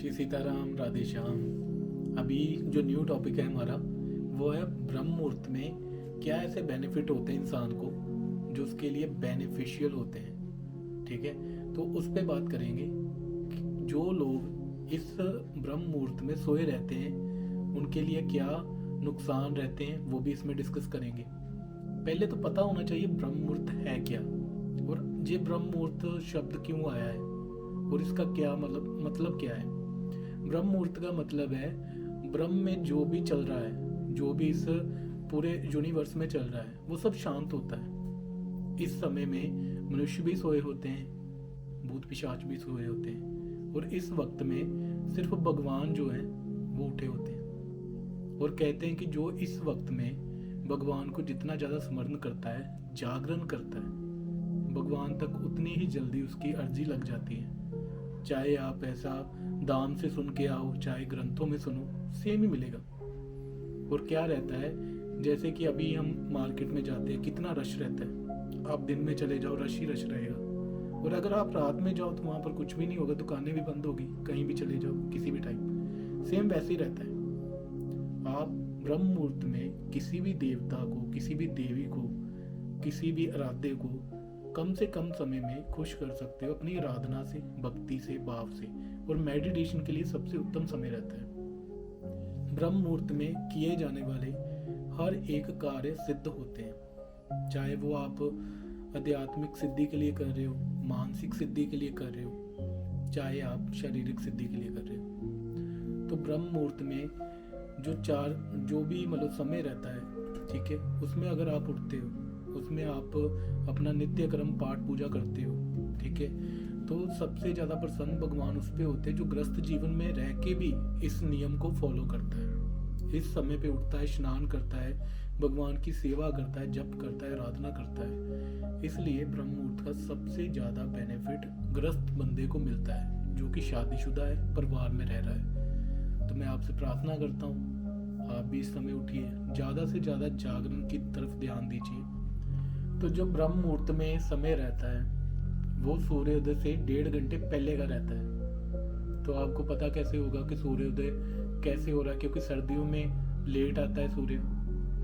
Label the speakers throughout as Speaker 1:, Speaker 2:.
Speaker 1: श्री सीताराम, राधे श्याम। अभी जो new topic है हमारा वो है ब्रह्म मुहूर्त में क्या ऐसे बेनिफिट होते हैं इंसान को जो उसके लिए बेनिफिशियल होते हैं। ठीक है, तो उस पे बात करेंगे कि जो लोग इस ब्रह्म मुहूर्त में सोए रहते हैं उनके लिए क्या नुकसान रहते हैं, वो भी इसमें डिस्कस करेंगे। पहले तो पता होना चाहिए ब्रह्म मुहूर्त है क्या और ये ब्रह्म मुहूर्त शब्द क्यों आया है और इसका क्या मतलब क्या है। ब्रह्म मुहूर्त का मतलब है ब्रह्म में जो भी चल रहा है, जो भी इस पूरे यूनिवर्स में चल रहा है वो सब शांत होता है। इस समय में मनुष्य भी सोए होते हैं, भूत पिशाच भी सोए होते हैं और इस वक्त में सिर्फ भगवान जो है वो उठे होते हैं। और कहते हैं कि जो इस वक्त में भगवान को जितना ज़्यादा स्मरण करता है, जागरण करता है, भगवान तक उतनी ही जल्दी उसकी अर्जी लग जाती है। चाहे आप ऐसा दाम से सुन के आओ, चाहे ग्रंथों में सुनो, सेम ही मिलेगा। और क्या रहता है, जैसे कि अभी हम मार्केट में जाते हैं, कितना रश रहता है। आप दिन में चले जाओ, रश ही रश रहेगा। और अगर आप रात में जाओ तो वहाँ पर कुछ भी नहीं होगा, दुकानें भी बंद होगी। कहीं भी चले जाओ किसी भी टाइम, सेम वैसे ही रहता है। आप ब्रह्म मुहूर्त में किसी भी देवता को, किसी भी देवी को, किसी भी आराध्य को कम से कम समय में खुश कर सकते हो अपनी आराधना से, भक्ति से, भाव से। और मेडिटेशन के लिए सबसे उत्तम समय रहता है। ब्रह्म मुहूर्त में किए जाने वाले हर एक कार्य सिद्ध होते हैं, चाहे वो आप आध्यात्मिक सिद्धि के लिए कर रहे हो, मानसिक सिद्धि के लिए कर रहे हो, चाहे आप शारीरिक सिद्धि के लिए कर रहे हो। तो ब्रह्म मुहूर्त में जो भी समय रहता है, ठीक है, उसमें अगर आप उठते हो, उसमें आप अपना नित्य कर्म पाठ पूजा करते हो, ठीक है, तो सबसे ज़्यादा प्रसन्न भगवान उस पे होते हैं जो ग्रस्त जीवन में रह के भी इस नियम को फॉलो करता है। इस समय पे उठता है, स्नान करता है, भगवान की सेवा करता है, जप करता है, आराधना करता है। इसलिए ब्रह्म मुहूर्त का सबसे ज़्यादा बेनिफिट ग्रस्त बंदे को मिलता है जो कि शादीशुदा है, परिवार में रह रहा है। तो मैं आपसे प्रार्थना करता हूँ आप भी इस समय उठिए, ज़्यादा से ज़्यादा जागरण की तरफ ध्यान दीजिए। तो जो ब्रह्म मुहूर्त में समय रहता है वो सूर्योदय से 1.5 घंटे पहले का रहता है। तो आपको पता कैसे होगा कि सूर्योदय कैसे हो रहा है, क्योंकि सर्दियों में लेट आता है सूर्य,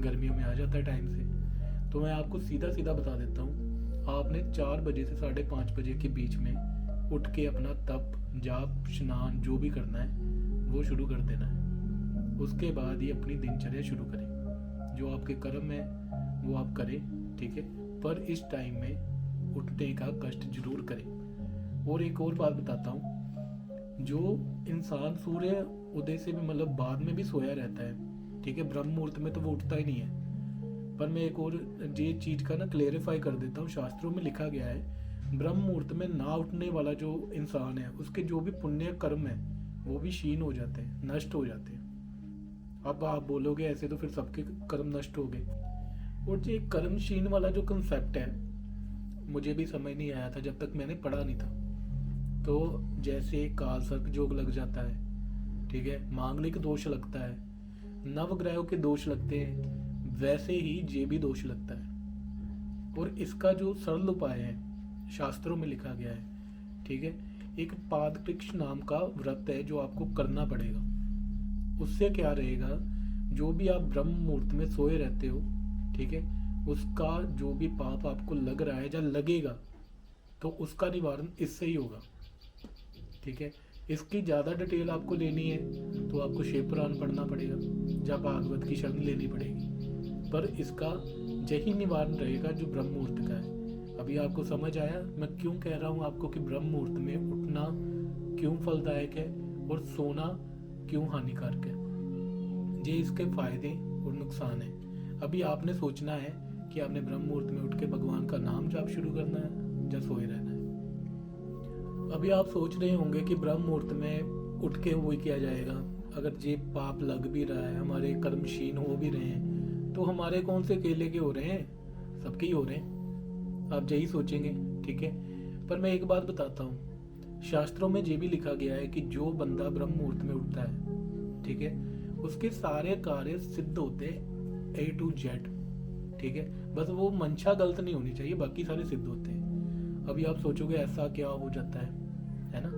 Speaker 1: गर्मियों में आ जाता है टाइम से। तो मैं आपको सीधा सीधा बता देता हूँ, आपने 4 बजे से 5:30 बजे के बीच में उठ के अपना तप, जाप, स्नान जो भी करना है वो शुरू कर देना है। उसके बाद ही अपनी दिनचर्या शुरू करें, जो आपके कर्म है वो आप करें, ठीक है, पर इस टाइम में उठने का कष्ट जरूर करें। और एक और बात बताता हूँ, जो इंसान सूर्य उदय से भी बाद में भी सोया रहता है, ठीक है, ब्रह्म मुहूर्त में तो वो उठता ही नहीं है। पर मैं एक और ये चीज का क्लेरिफाई कर देता हूँ। शास्त्रों में लिखा गया है ब्रह्म मुहूर्त में ना उठने वाला जो इंसान है उसके जो भी पुण्य कर्म है वो भी क्षीण हो जाते हैं, नष्ट हो जाते हैं। अब आप बोलोगे ऐसे तो फिर सबके कर्म नष्ट हो गए। और ये कर्मशीन वाला जो कंसेप्ट है मुझे भी समझ नहीं आया था जब तक मैंने पढ़ा नहीं था। तो जैसे काल सर्प जोग लग जाता है, ठीक है, मांगलिक दोष लगता है, नवग्रहों के दोष लगते हैं, वैसे ही ये भी दोष लगता है। और इसका जो सरल उपाय है शास्त्रों में लिखा गया है, ठीक है, एक पादकृक्ष नाम का व्रत है जो आपको करना पड़ेगा। उससे क्या रहेगा, जो भी आप ब्रह्म मुहूर्त में सोए रहते हो, ठीक है, उसका जो भी पाप आपको लग रहा है या लगेगा तो उसका निवारण इससे ही होगा, ठीक है। इसकी ज़्यादा डिटेल आपको लेनी है तो आपको शिव पुराण पढ़ना पड़ेगा या भागवत की शरण लेनी पड़ेगी, पर इसका यही निवारण रहेगा जो ब्रह्म मुहूर्त का है। अभी आपको समझ आया मैं क्यों कह रहा हूँ आपको कि ब्रह्म मुहूर्त में उठना क्यों फलदायक है और सोना क्यों हानिकारक है। ये इसके फायदे और नुकसान है। अभी आपने सोचना है कि आपने ब्रह्म मुहूर्त में उठ के भगवान का नाम जाप शुरू करना है या सोए रहना है। अभी आप सोच रहे होंगे कि ब्रह्म मुहूर्त में उठ के वो किया जाएगा, अगर ये पाप लग भी रहा है, हमारे कर्म क्षीण हो भी रहे हैं, तो हमारे कौन से केले के हो रहे हैं, सबके ही हो रहे हैं, आप यही सोचेंगे, ठीक है। पर मैं एक बात बताता हूँ, शास्त्रों में ये भी लिखा गया है कि जो बंदा ब्रह्म मुहूर्त में उठता है, ठीक है, उसके सारे कार्य सिद्ध होते हैं A to Z, ठीक है, बस वो मंशा गलत नहीं होनी चाहिए, बाकी सारे सिद्ध होते हैं। अभी आप सोचोगे ऐसा क्या हो जाता है ना।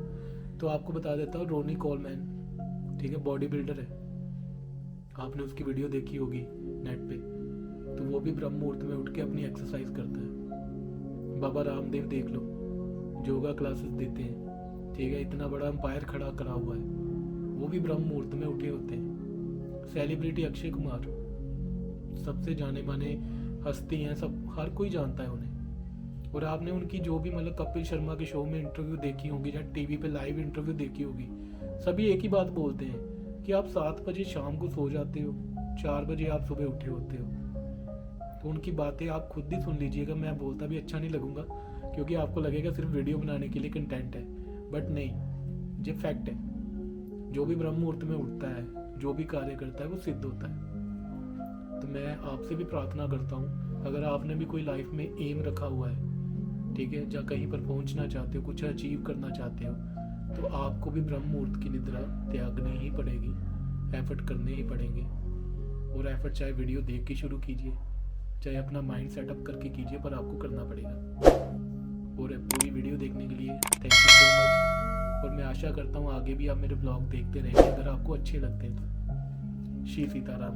Speaker 1: तो आपको बता देता हूँ, रोनी कोलमैन, ठीक है, बॉडी बिल्डर है, आपने उसकी वीडियो देखी होगी नेट पे, तो वो भी ब्रह्म मुहूर्त में उठ के अपनी एक्सरसाइज करता है। बाबा रामदेव देख लो, योगा क्लासेस देते हैं, ठीक है, इतना बड़ा एम्पायर खड़ा करा हुआ है, वो भी ब्रह्म मुहूर्त में उठे होते हैं। सेलिब्रिटी अक्षय कुमार, सबसे जाने माने हस्ती हैं, सब हर कोई जानता है उन्हें। और आपने उनकी जो भी मतलब कपिल शर्मा के शो में इंटरव्यू देखी होगी या टीवी पे लाइव इंटरव्यू देखी होगी, सभी एक ही बात बोलते हैं कि आप 7 बजे शाम को सो जाते हो, 4 बजे आप सुबह उठे होते हो। तो उनकी बातें आप खुद ही सुन लीजिएगा, मैं बोलता भी अच्छा नहीं लगूंगा क्योंकि आपको लगेगा सिर्फ वीडियो बनाने के लिए कंटेंट है, बट नहीं, ये फैक्ट है। जो भी ब्रह्म मुहूर्त में उठता है, जो भी कार्य करता है, वो सिद्ध होता है। तो मैं आपसे भी प्रार्थना करता हूँ, अगर आपने भी कोई लाइफ में एम रखा हुआ है, ठीक है, या कहीं पर पहुँचना चाहते हो, कुछ अचीव करना चाहते हो, तो आपको भी ब्रह्म मुहूर्त की निद्रा त्यागनी ही पड़ेगी, एफर्ट करने ही पड़ेंगे। और एफर्ट चाहे वीडियो देख के शुरू कीजिए, चाहे अपना माइंड सेटअप करके कीजिए, पर आपको करना पड़ेगा। और पूरी वीडियो देखने के लिए थैंक यू सो मच। और मैं आशा करता हूँ आगे भी आप मेरे ब्लॉग देखते रहेंगे, अगर आपको अच्छे लगते हैं तो। श्री सीताराम।